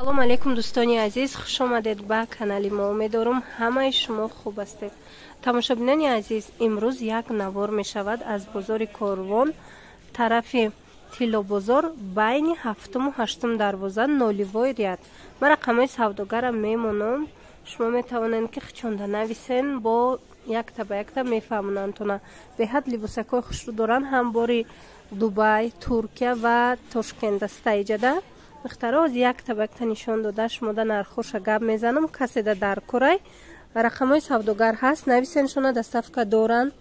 салом алейкум дӯстони азиз, хуш омадед ба канали мо. Умедворам ҳамаи шумо хуб ҳастед. тамошобинони азиз, имрӯз як навор мешавад аз бозори Корвон, тарафи Тиллобозор, байни 7-ум ва 8-ум дарвоза, ноливой ряд. Ман рақамҳои савдогарам мемонам. шумо метавонед ки хичонда нависен, бо якта ба якта мефаҳмонанд. тона беҳад либосакҳои хушрӯ доранд, ҳамбори Дубай, Туркия ва Тошкент астаиҷада. мухтаро аз якта ба якта нишон дода шумода нархоша гап мезанам. каседа дар корай рақамҳои савдогар ҳаст, нависеншона доставка доранд,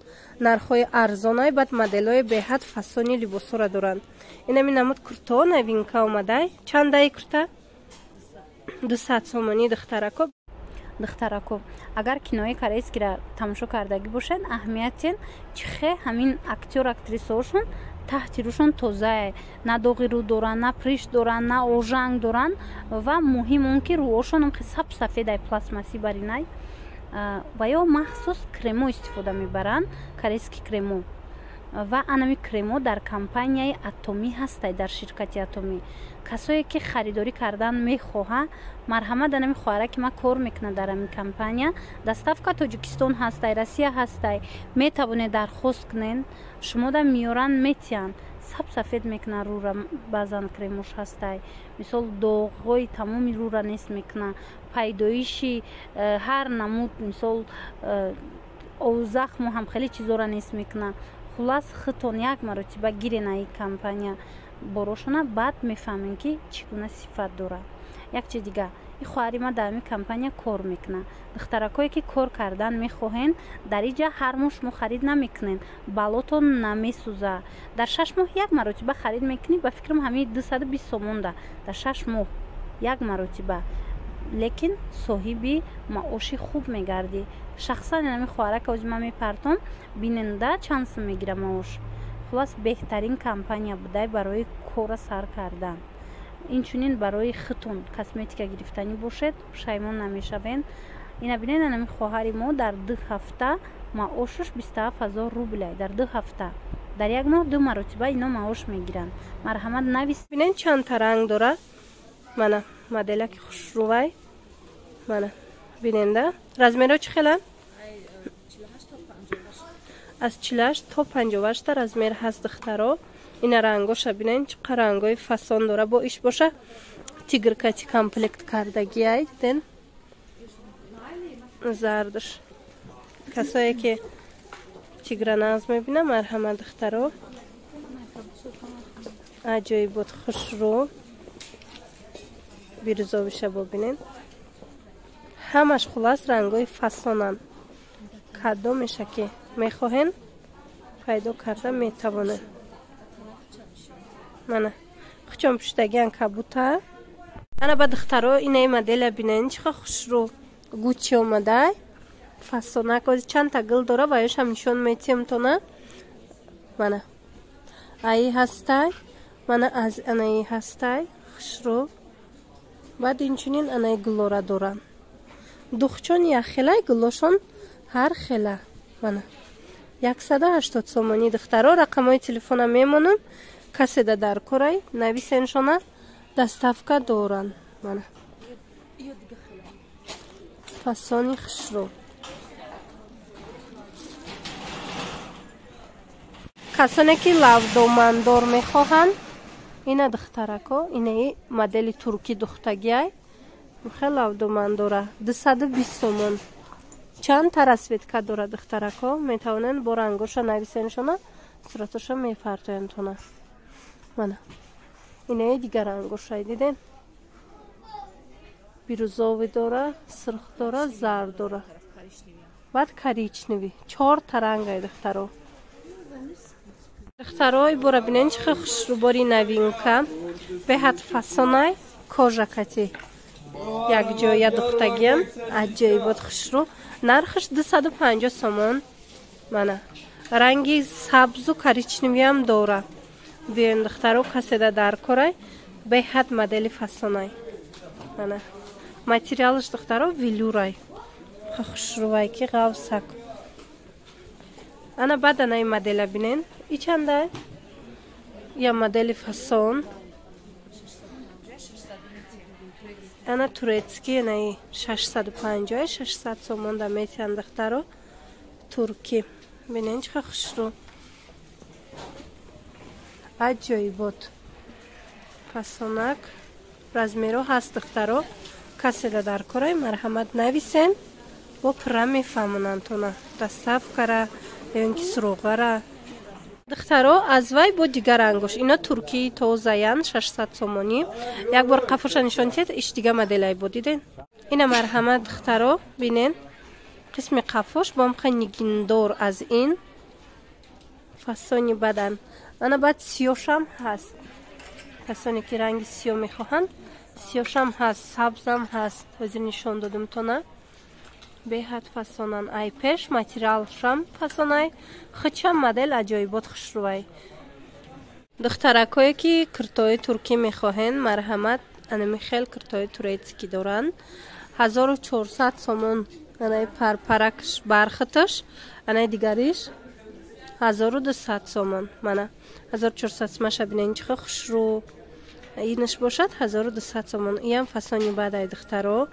нархҳои арзонай, баъд моделҳои беҳад фасони либосора доранд. инами намуд курто новинка омадай. чандаи курта? 200 сомонӣ духтарако. агар кинои корейскиро тамошо кардаги бошед, аҳамиятен чихе ҳамин актёр актрисаҳошон таҳти рӯшон тозае, на доғи рӯ доранд, на приш доранд, на ожанг доранд ва муҳим он ки рӯҳошон саб сафедай пластмассӣ баринай ва ё махсус кремо истифода мебаранд, корейски кремо. ва анами кремо дар компанияи Атоми ҳастай, дар ширкати Атоми. касое ки харидорӣ кардан мехоҳа, марҳамат анами хоҳараки ма кор мекунад дар ами компания. доставка Тоҷикистон ҳастай, Россия ҳастай. метавонед дархост кунед, шумода миёран метиҳанд. саб сафед мекунад рӯра, баъзан кремош ҳастай. мисол доғҳои тамоми рӯра нест мекунад, пайдоиши ҳар намуд, мисол захму ҳам хеле чизора нест мекунад. хулас хитон як маротиба гирен аи компания борошона, баъд мефаҳмем ки чӣ гуна сифат дорад. як чиз дигар, ин хоҳари ма дар ами компания кор мекунад. духтаракое ки кор кардан мехоҳен, дар инҷа ҳар моҳ шумо харид намекунен, балотон намесӯза. дар 6 моҳ як маротиба харид мекунӣ, ба фикрам ҳамин 220 сомонда дар 6 моҳ як маротиба. лекин соҳиби маоши хуб мегардӣ. шахсан ами хоҳарака ози ма мепартом, бинанда чанд сум мегира маош. хулас беҳтарин компания будай барои кора сар кардан. инчунин барои хитон косметика гирифтанӣ бошед, пушаймон намешавен. ина бинед ами хоҳари мо дар 2 ҳафта маошаш 27,000 рублай. дар 2 ҳафта, дар як моҳ 2 маротиба ино маош мегиранд. марҳамат навис. бинед чандта ранг дорад. мана моделаки хушрӯвай. мана биненда размерҳо чӣ хеланд? аз 48 то 58 та размер ҳаст духтаро. ина рангоша бинен чӣ қадar рангои фасон дора. бо иш боша тигркати комплект кардагиай ден зардаш. касое ки тигра нағз мебина, марҳамат духтаро. аҷоибот хушрӯ бирӯзовиша бобинен. ҳамаш хулас рангои фасонанд. кадомеша ки мехоҳен пайдо карда метавонед. мана хучон пуштагиан кабута. ана ба духтаро инаи моделя бинен чиха хушрӯ гуччи омадай. фасонак ози чандта гил дора ва ёшам нишон метиҳам тона. мана аи ҳастай, мана аз анаи ҳастай хушрӯ. баъд инчунин анаи гилора доранд. духчон яхелай, гилошон ҳар хела. мана 180 сомонӣ духтаро. рақамҳои телефона мемонам. каседа дар корай, нависеншона доставка доранд. мана фасони хушрӯ. касоне ки лавдомандор мехоҳанд, ина духтарако, инаи модели турки духтагиай. хеле лавдомандора. 220 сомон. чанд та расветка дора духтарако. метавонен бо рангоша нависеншона суратоша мепартоянд тона. мана инаи дигар рангошай диден. бирӯзови дора, сирх дора, зард дора. баъд коричневи. 4 та рангай духтаро. духтаро ибора бинен чихе хушрӯбори новинка. беҳад фасонай, кожакати якҷоя духтагиам. аҷоибот хушрӯ. нархаш 250 сомон. мана ранги сабзу коричневиам дора. биён духтаро, каседа дар корай, беҳад модели фасонай. мана материалаш духтаро велюрай. хушрӯвай ки ғавсак. ана баъд анаи модела бинен. и чандай? я модели фасон. ана турецки ана 650 600 сомон да метиан духтаро турки бинен чиқа хушрӯ аҷоибот фасонак размеро ҳаст духтаро каседа дар кораи марҳамат нависен бо пра мефаҳмонанд тона доставкара ё ки суроғара духтаро аз вай бо дигар ангуш ино туркии тозаян 600 сомонӣ як бор қафоша нишон диҳед иш дига моделай бо диден ина марҳамат духтаро бинен қисми қафош бо амқа нигиндор аз ин фасони бадан ана баъд сиёшам ҳаст касоне ки ранги сиё мехоҳанд сиёшам ҳаст сабзам ҳаст ҳозир нишон додам тона беҳад фасонан ай пеш материалшам фасонай хичам модел аҷоибот хушрӯвай духтаракое ки куртои туркӣ мехоҳен марҳамат анами хел куртои турецкӣ доранд 1400 сомон анай паракш бархаташ анай дигариш 1200 сомон мана 1400 маша бинен чихо хушрӯ инаш бошад 1200 сомон иам фасони баъдай духтаро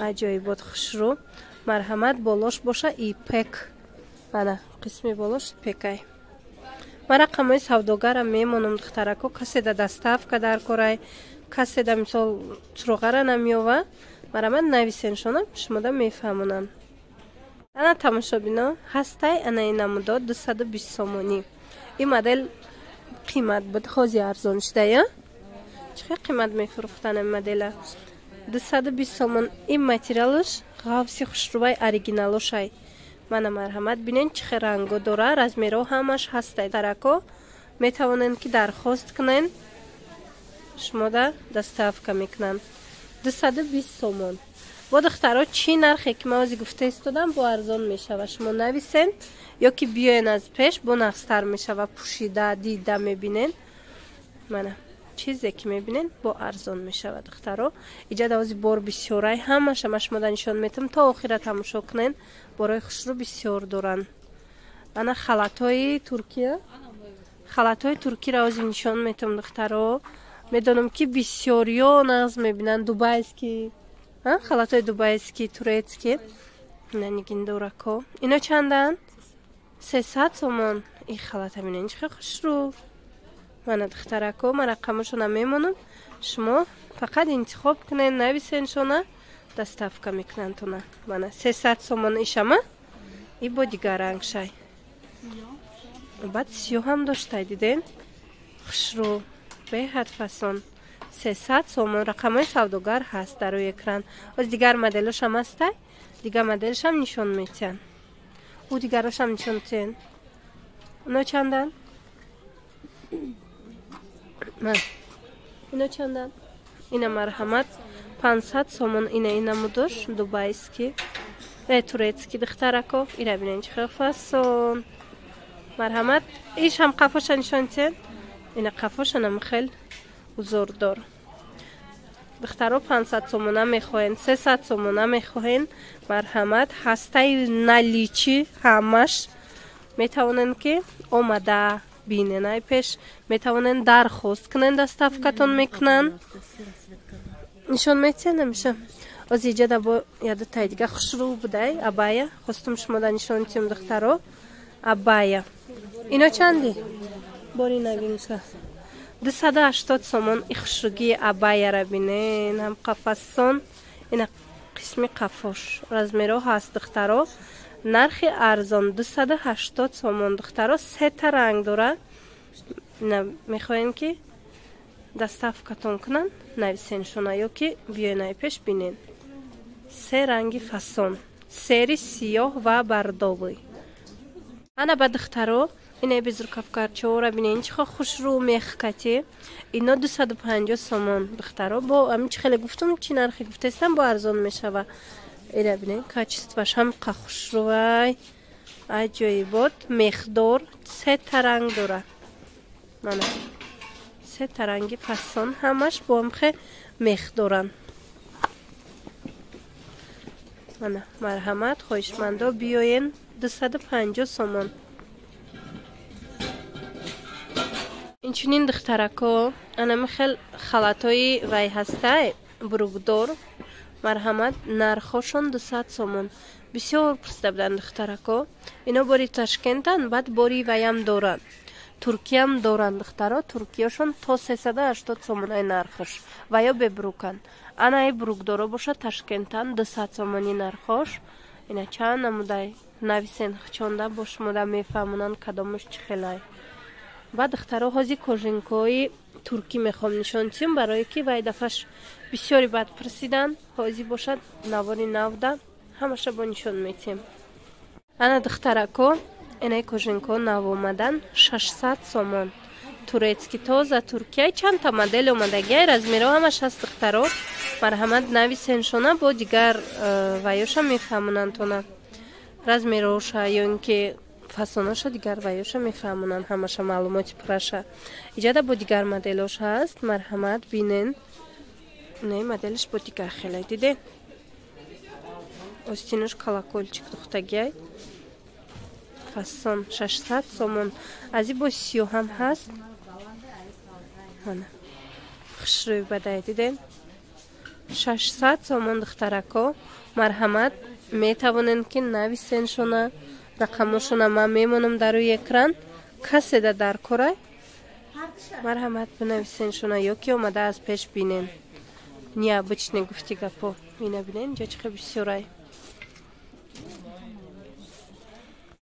аҷоибот хушрӯ марҳамат болош боша ипек мана қисми болош ипекай ман рақамҳои савдогарам мемонам духтарако каседа доставка дар корай каседа мисол суроғара намеёва марҳамат нависен шона шумода мефаҳмонам ана тамошобино ҳастай ана ин намудод 220 сомонӣ ин модел қимат буд ҳози арзон шудая чиқа қимат мефурӯхтан ин модела 220 сомон ин материалш ғавси хушрӯвай оригиналошай мана марҳамат бинен чихе ранго дора размеро ҳамаш ҳастай тарако метавонанд ки дархост кунен шумода доставка мекунанд 220 сомон бо духтаро чӣ нархе ки ман ози гуфта истодам бо арзон мешава шумо нависен ё ки биёен аз пеш бо нақстар мешава пӯшида дида мебинен мана чизе ки мебинен бо арзон мешавад духтаро иҷада ози бор бисёрай ҳамашама шумода нишон метам то охира тамошо кунен борои хушрӯ бисёр доранд ана халатҳои туркия халатҳои туркиро ози нишон метам духтаро медонам ки бисёриё нағз мебинанд дубайский халатҳои дубайский турецкий нанигиндорако ино чанданд 300 сомон ин халата бинен чихе хушрӯ мана духтарако ман рақамашона мемонам шумо фақат интихоб кунен нависен шона доставка мекунанд тона мана 300 сомон ишама и бо дигар рангшай баъд сиё ҳам доштай диден хушрӯ беҳад фасон 300 сомон рақамҳои савдогар ҳаст дар рӯи экран оз дигар моделошам ҳастай дигар моделшам нишон метиҳанд ӯ дигарошам нишон метиҳен ино чанданд ино чанданд ина марҳамат 500 сомон ина намудош дубайский турецкий духтарако ира бинен чихе фасон марҳамат ишам қафоша нишон метиҳен ина қафошанам хел узордор духтаро 500 сомона мехоҳен 300 сомона мехоҳен марҳамат ҳастаи наличи ҳамаш метавонанд ки омада бинен ай пеш метавонанд дархост кунен доставкатон мекунанд нишон метиҳен намеша оз иҷада бо ядатай дига хушрӯ будай абая хостум шумода нишон метиҳем духтаро абая ино чанди бори нагинка 280 сомон и хушругии абаяра бинен ҳам қафасон ина қисми қафош размеро ҳаст духтаро нархи арзон 280 сомон духтаро сета ранг дора мехоҳен ки доставкатон кунанд нависен шона ё ки биёнай пеш бинен се ранги фасон сери сиёҳ ва бардовӣ ана ба духтаро ина безрукавкарчаора бинен чихо хушрӯ мехкати ино 250 сомон духтаро бо амин чихеле гуфтум чи нархи гуфтаистам бо арзон мешава ира бинен качестваш ҳам қа хушрӯвай аҷоибот мехдор сета ранг дора мана сета ранги фасон ҳамаш бо амхе мехдоранд мана марҳамат хоҳишмандо биёен 250 сомон инчунин духтарако анами хел халатҳои вай ҳастай бругдор, марҳамат, нархошон 200 сомон. Бисёр пурсида буданд духтарако. Ино бори Ташкентан, баъд бори ваям доранд. Туркиям доранд духтаро, туркияшон то 380 сомон ай нархош. Ва ё бебрукан. Ана ай бругдоро боша Ташкентан 200 сомони нархош. Ина чанд намудай нависен хчонда бош мода мефаҳмонанд кадомаш чӣ хелай. Баъд духтаро ҳози кожинкои туркӣ мехом нишон диҳем, барое ки вай дафъаш бисёри баъд пурсиданд, ҳози бошад навори навда ҳамаша бо нишон медиҳем. Ана духтарако, инаи кожинко нав омадан 600 сомон. Турецки тоза Туркия чандта модел омадаги ай размеро ҳамаш ҳаст духтаро. Марҳамат нависен шона бо дигар ваёша мефаҳмонанд тона. Размероша ё ин ки фасоноша дигар ваёша мефаҳмонанд ҳамаша маълумоти пураша. Иҷада бо дигар моделоша ҳаст. Марҳамат бинен. Не моделиш бо дигар хеле диде. Остинош колокольчик духтагиай. Фасон 600 сомон. Ази бо сиё ҳам ҳаст. Ана. Хушрӯй бадай диде. 600 сомон духтарако. Марҳамат метавонен ки нависен шона рақамошона ман мемонам дар рӯи экран. Касе дар корай. Марҳамат бинависен шона ё ки омада аз пеш бинен. Необычный гуфти гапо. Ина бинен ҷа чӣ бисёрай.